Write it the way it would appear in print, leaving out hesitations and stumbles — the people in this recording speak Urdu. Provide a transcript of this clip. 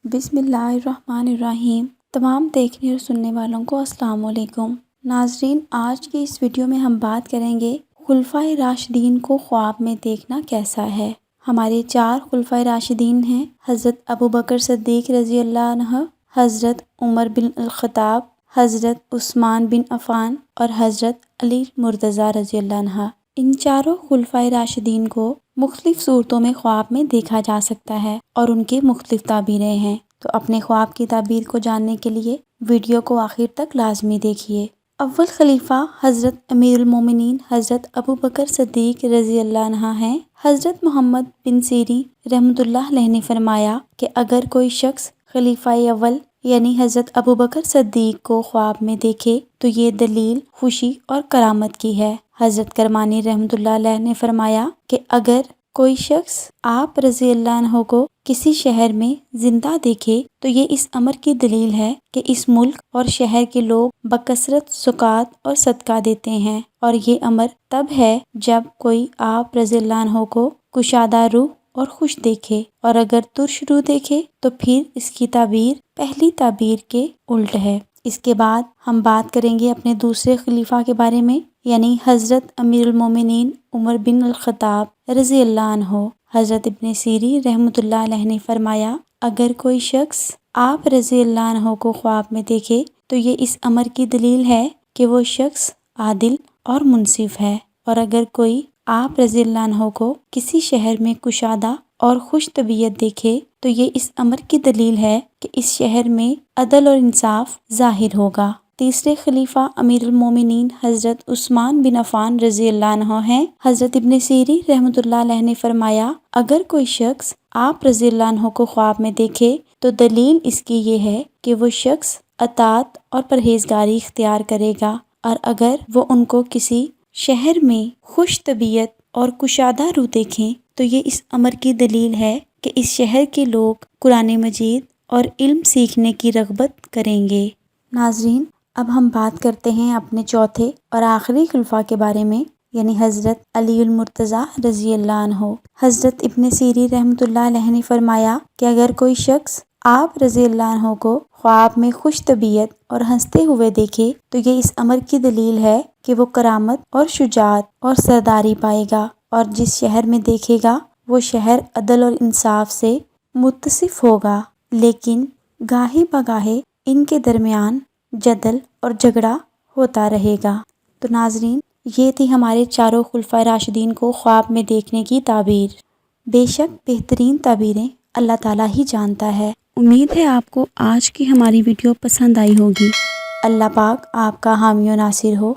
بسم اللہ الرحمن الرحیم۔ تمام دیکھنے اور سننے والوں کو السلام علیکم۔ ناظرین، آج کی اس ویڈیو میں ہم بات کریں گے خلفائے راشدین کو خواب میں دیکھنا کیسا ہے۔ ہمارے 4 خلفائے راشدین ہیں: حضرت ابوبکر صدیق رضی اللہ عنہ، حضرت عمر بن الخطاب، حضرت عثمان بن عفان اور حضرت علی مرتضیٰ رضی اللہ عنہ۔ ان چاروں خلفائے راشدین کو مختلف صورتوں میں خواب میں دیکھا جا سکتا ہے اور ان کے مختلف تعبیریں ہیں، تو اپنے خواب کی تعبیر کو جاننے کے لیے ویڈیو کو آخر تک لازمی دیکھیے۔ اول خلیفہ حضرت امیر المومنین حضرت ابوبکر صدیق رضی اللہ عنہ ہیں۔ حضرت محمد بن سیرین رحمۃ اللہ علیہ نے فرمایا کہ اگر کوئی شخص خلیفہ اول یعنی حضرت ابوبکر صدیق کو خواب میں دیکھے تو یہ دلیل خوشی اور کرامت کی ہے۔ حضرت کرمانی رحمۃ اللہ علیہ نے فرمایا کہ اگر کوئی شخص آپ رضی اللہ عنہ کو کسی شہر میں زندہ دیکھے تو یہ اس امر کی دلیل ہے کہ اس ملک اور شہر کے لوگ بکثرت زکوٰۃ اور صدقہ دیتے ہیں، اور یہ امر تب ہے جب کوئی آپ رضی اللہ عنہ کو کشادہ روح اور خوش دیکھے، اور اگر ترش روح دیکھے تو پھر اس کی تعبیر پہلی تعبیر کے الٹ ہے۔ اس کے بعد ہم بات کریں گے اپنے دوسرے خلیفہ کے بارے میں، یعنی حضرت امیر المومنین عمر بن الخطاب رضی اللہ عنہ۔ حضرت ابن سیرین رحمۃ اللہ علیہ نے فرمایا اگر کوئی شخص آپ رضی اللہ عنہ کو خواب میں دیکھے تو یہ اس امر کی دلیل ہے کہ وہ شخص عادل اور منصف ہے، اور اگر کوئی آپ رضی اللہ عنہ کو کسی شہر میں کشادہ اور خوش طبیعت دیکھے تو یہ اس امر کی دلیل ہے کہ اس شہر میں عدل اور انصاف ظاہر ہوگا۔ تیسرے خلیفہ امیر المومنین حضرت عثمان بن عفان رضی اللہ عنہ ہیں۔ حضرت ابن سیرین رحمۃ اللہ علیہ نے فرمایا اگر کوئی شخص آپ رضی اللہ عنہ کو خواب میں دیکھے تو دلیل اس کی یہ ہے کہ وہ شخص اطاعت اور پرہیزگاری اختیار کرے گا، اور اگر وہ ان کو کسی شہر میں خوش طبیعت اور کشادہ روح دیکھیں تو یہ اس امر کی دلیل ہے کہ اس شہر کے لوگ قرآن مجید اور علم سیکھنے کی رغبت کریں گے۔ ناظرین، اب ہم بات کرتے ہیں اپنے چوتھے اور آخری خلیفہ کے بارے میں، یعنی حضرت علی المرتضیٰ رضی اللہ عنہ۔ حضرت ابن سیرین رحمۃ اللہ علیہ نے فرمایا کہ اگر کوئی شخص آپ رضی اللہ عنہ کو خواب میں خوش طبیعت اور ہنستے ہوئے دیکھے تو یہ اس امر کی دلیل ہے کہ وہ کرامت اور شجاعت اور سرداری پائے گا، اور جس شہر میں دیکھے گا وہ شہر عدل اور انصاف سے متصف ہوگا، لیکن گاہے بگاہے ان کے درمیان جدل اور جھگڑا ہوتا رہے گا۔ تو ناظرین، یہ تھی ہمارے چاروں خلفائے راشدین کو خواب میں دیکھنے کی تعبیر۔ بے شک بہترین تعبیریں اللہ تعالیٰ ہی جانتا ہے۔ امید ہے آپ کو آج کی ہماری ویڈیو پسند آئی ہوگی۔ اللہ پاک آپ کا حامی و ناصر ہو۔